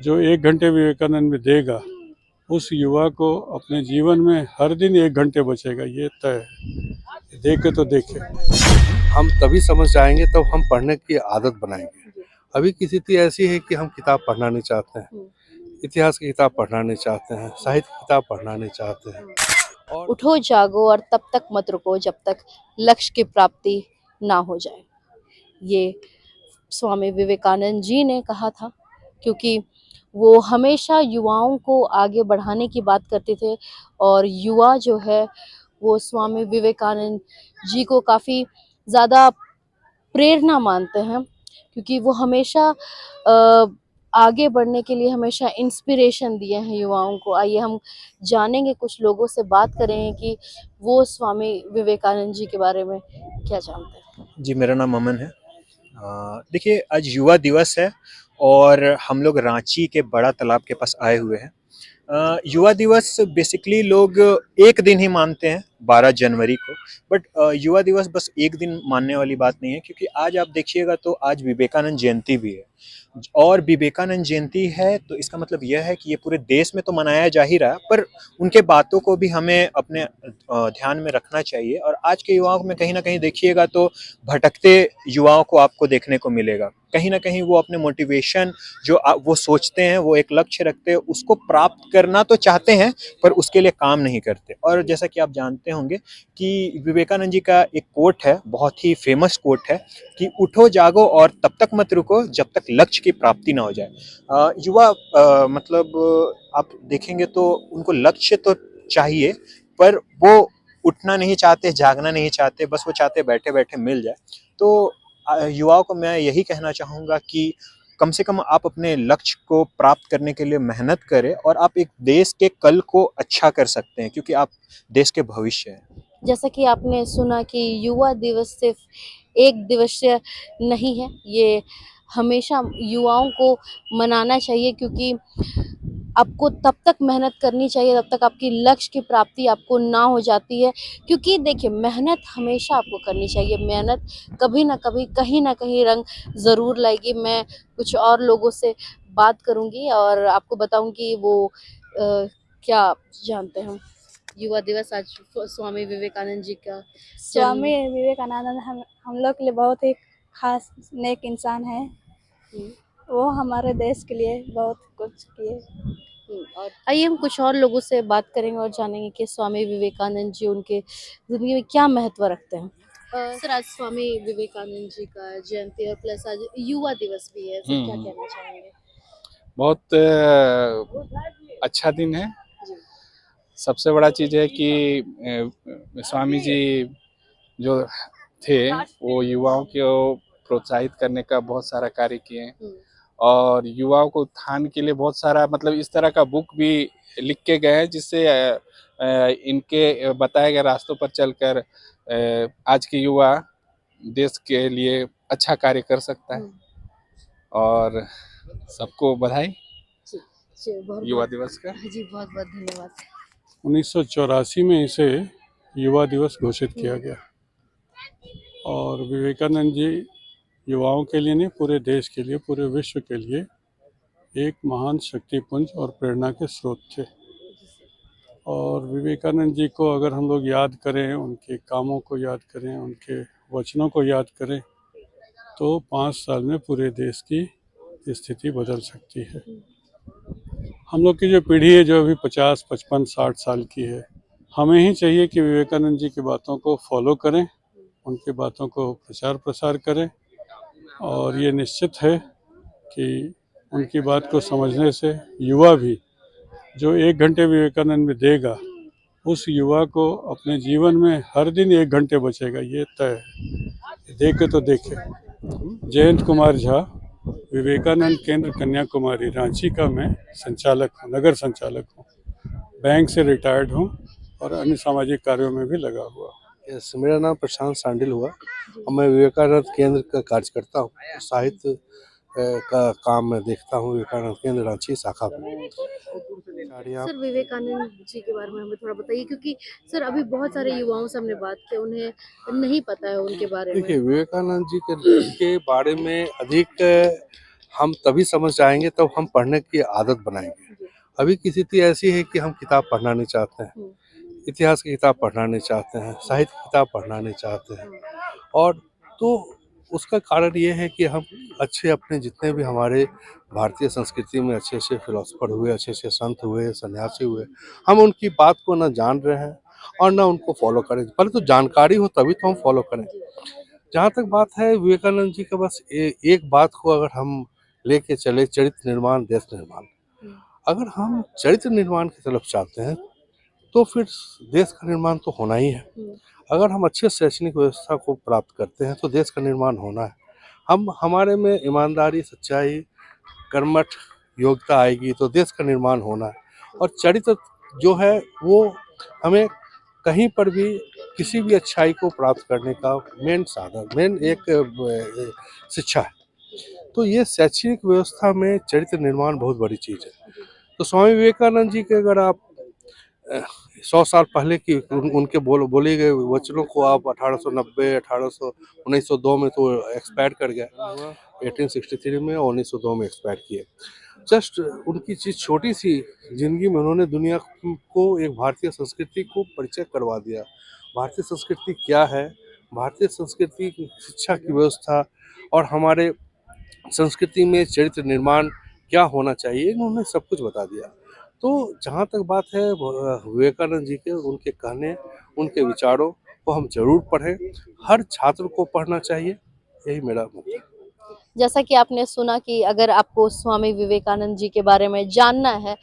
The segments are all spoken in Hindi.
जो 1 घंटे विवेकानंद में देगा उस युवा को अपने जीवन में हर दिन 1 घंटे बचेगा, ये तय है। देखे तो देखे। हम तभी समझ जाएंगे तब हम पढ़ने की आदत बनाएंगे। अभी की स्थिति ऐसी है कि हम किताब पढ़ना नहीं चाहते हैं, इतिहास की किताब पढ़ना नहीं चाहते हैं, साहित्य की किताब पढ़ना नहीं चाहते हैं। और उठो जागो और तब तक मत रुको जब तक लक्ष्य की प्राप्ति ना हो जाए, ये स्वामी विवेकानंद जी ने कहा था। क्योंकि वो हमेशा युवाओं को आगे बढ़ाने की बात करते थे और युवा जो है वो स्वामी विवेकानंद जी को काफ़ी ज़्यादा प्रेरणा मानते हैं, क्योंकि वो हमेशा आगे बढ़ने के लिए हमेशा इंस्पिरेशन दिए हैं युवाओं को। आइए हम जानेंगे, कुछ लोगों से बात करेंगे कि वो स्वामी विवेकानंद जी के बारे में क्या जानते हैं। जी, मेरा नाम अमन है। देखिए, आज युवा दिवस है और हम लोग रांची के बड़ा तालाब के पास आए हुए हैं। युवा दिवस बेसिकली लोग एक दिन ही मानते हैं 12 जनवरी को, बट युवा दिवस बस एक दिन मानने वाली बात नहीं है, क्योंकि आज आप देखिएगा तो आज विवेकानंद जयंती भी है। और विवेकानंद जयंती है तो इसका मतलब यह है कि ये पूरे देश में तो मनाया जा ही रहा है, पर उनके बातों को भी हमें अपने ध्यान में रखना चाहिए। और आज के युवाओं में कहीं ना कहीं देखिएगा तो भटकते युवाओं को आपको देखने को मिलेगा। कहीं ना कहीं वो अपने मोटिवेशन जो वो सोचते हैं, वो एक लक्ष्य रखते हैं, उसको प्राप्त करना तो चाहते हैं पर उसके लिए काम नहीं करते। और जैसा कि आप जानते होंगे कि विवेकानंद जी का एक कोट है, बहुत ही फेमस कोट है कि उठो जागो और तब तक मत रुको जब तक लक्ष्य की प्राप्ति ना हो जाए। युवा मतलब आप देखेंगे तो उनको लक्ष्य तो चाहिए, पर वो उठना नहीं चाहते, जागना नहीं चाहते, बस वो चाहते बैठे बैठे मिल जाए। तो युवाओं को मैं यही कहना चाहूँगा कि कम से कम आप अपने लक्ष्य को प्राप्त करने के लिए मेहनत करें और आप एक देश के कल को अच्छा कर सकते हैं, क्योंकि आप देश के भविष्य हैं। जैसा कि आपने सुना कि युवा दिवस सिर्फ एक दिवसीय नहीं है, ये हमेशा युवाओं को मनाना चाहिए, क्योंकि आपको तब तक मेहनत करनी चाहिए जब तक आपकी लक्ष्य की प्राप्ति आपको ना हो जाती है। क्योंकि देखिए, मेहनत हमेशा आपको करनी चाहिए, मेहनत कभी ना कभी कहीं ना कहीं रंग ज़रूर लाएगी। मैं कुछ और लोगों से बात करूंगी और आपको बताऊंगी वो क्या जानते हैं। युवा दिवस आज स्वामी विवेकानंद जी का स्वामी विवेकानंद हम लोग के लिए बहुत ही खास नेक इंसान है। वो हमारे देश के लिए बहुत कुछ किए। और आइए हम कुछ और लोगों से बात करेंगे और जानेंगे कि स्वामी विवेकानंद जी उनके जिंदगी में क्या महत्व रखते हैं। सर, आज स्वामी विवेकानंद जी का जयंती और प्लस आज युवा दिवस भी है, सर क्या कहना चाहेंगे। बहुत अच्छा दिन है। सबसे बड़ा चीज़ है कि स्वामी जी जो थे वो युवाओं को प्रोत्साहित करने का बहुत सारा कार्य किए हैं और युवाओं को उत्थान के लिए बहुत सारा मतलब इस तरह का बुक भी लिख के गए हैं, जिससे इनके बताए गए रास्तों पर चलकर आज के युवा देश के लिए अच्छा कार्य कर सकता है। और सबको बधाई युवा दिवस का। जी बहुत बहुत धन्यवाद। 1984 में इसे युवा दिवस घोषित किया गया और विवेकानंद जी युवाओं के लिए नहीं, पूरे देश के लिए, पूरे विश्व के लिए एक महान शक्तिपुंज और प्रेरणा के स्रोत थे। और विवेकानंद जी को अगर हम लोग याद करें, उनके कामों को याद करें, उनके वचनों को याद करें, तो 5 साल में पूरे देश की स्थिति बदल सकती है। हम लोग की जो पीढ़ी है, जो अभी 50, 55, 60 साल की है, हमें ही चाहिए कि विवेकानंद जी की बातों को फॉलो करें, उनकी बातों को प्रचार प्रसार करें। और ये निश्चित है कि उनकी बात को समझने से युवा भी जो 1 घंटे विवेकानंद में देगा उस युवा को अपने जीवन में हर दिन 1 घंटे बचेगा, ये तय है। देखे तो देखे। जयंत कुमार झा, विवेकानंद केंद्र कन्याकुमारी, रांची का मैं संचालक हूँ, नगर संचालक हूँ। बैंक से रिटायर्ड हूँ और अन्य सामाजिक कार्यों में भी लगा हुआ हूँ। मेरा नाम प्रशांत सांडिल हुआ और मैं विवेकानंद केंद्र का कार्य करता हूँ। साहित्य का काम मैं देखता हूँ विवेकानंद केंद्र रांची शाखा में। सर, विवेकानंद जी के बारे में हमें थोड़ा बताइए, क्योंकि सर अभी बहुत सारे युवाओं से हमने बात की, उन्हें नहीं पता है उनके बारे में। देखिए, विवेकानंद जी के बारे में अधिक हम तभी समझ जाएंगे तब हम पढ़ने की आदत बनाएंगे। अभी की स्थिति ऐसी है कि हम किताब पढ़ना नहीं चाहते हैं, इतिहास की किताब पढ़ना नहीं चाहते हैं, साहित्य की किताब पढ़ना नहीं चाहते हैं। और तो उसका कारण ये है कि हम अच्छे अपने जितने भी हमारे भारतीय संस्कृति में अच्छे अच्छे फिलोसफर हुए, अच्छे अच्छे संत हुए, सन्यासी हुए, हम उनकी बात को ना जान रहे हैं और ना उनको फॉलो करें। पहले तो जानकारी हो तभी तो हम फॉलो करें। जहाँ तक बात है विवेकानंद जी का, बस एक बात को अगर हम लेके चले, चरित्र निर्माण देश निर्माण। अगर हम चरित्र निर्माण की तरफ चाहते हैं तो फिर देश का निर्माण तो होना ही है। अगर हम अच्छे शैक्षणिक व्यवस्था को प्राप्त करते हैं तो देश का निर्माण होना है। हमारे में ईमानदारी, सच्चाई, कर्मठ योग्यता आएगी तो देश का निर्माण होना है। और चरित्र जो है वो हमें कहीं पर भी किसी भी अच्छाई को प्राप्त करने का मेन साधन, मेन एक शिक्षा है। तो ये शैक्षणिक व्यवस्था में चरित्र निर्माण बहुत बड़ी चीज़ है। तो स्वामी विवेकानंद जी के अगर आप 100 साल पहले की उनके बोले गए वचनों को आप 1902 में तो एक्सपायर कर गया, 1863 में और 1902 में एक्सपायर किए। जस्ट उनकी चीज़ छोटी सी जिंदगी में उन्होंने दुनिया को एक भारतीय संस्कृति को परिचय करवा दिया। भारतीय संस्कृति क्या है, भारतीय संस्कृति की शिक्षा की व्यवस्था और हमारे संस्कृति में चरित्र निर्माण क्या होना चाहिए, इन्होंने सब कुछ बता दिया। तो जहाँ तक बात है विवेकानंद जी के, उनके कहने, उनके विचारों को हम जरूर पढ़ें। हर छात्र को पढ़ना चाहिए, यही मेरा मत है। जैसा कि आपने सुना कि अगर आपको स्वामी विवेकानंद जी के बारे में जानना है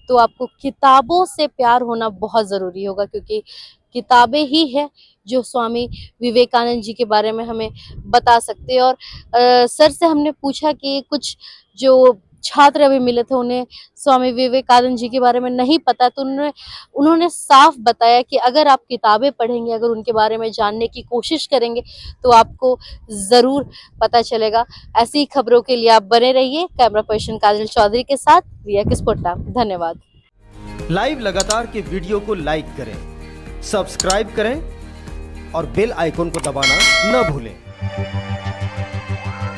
तो आपको किताबों से प्यार होना बहुत ज़रूरी होगा, क्योंकि किताबें ही है जो स्वामी विवेकानंद जी के बारे में हमें बता सकते हैं। और सर से हमने पूछा कि कुछ जो छात्र अभी मिले थे उन्हें स्वामी विवेकानंद जी के बारे में नहीं पता, तो उन्होंने साफ बताया कि अगर आप किताबें पढ़ेंगे, अगर उनके बारे में जानने की कोशिश करेंगे तो आपको ज़रूर पता चलेगा। ऐसी खबरों के लिए आप बने रहिए कैमरा पर्सन काजल चौधरी के साथ, रिया किस्पोट्टा। धन्यवाद। लाइव लगातार के वीडियो को लाइक करें, सब्सक्राइब करें और बेल आइकन को दबाना न भूलें।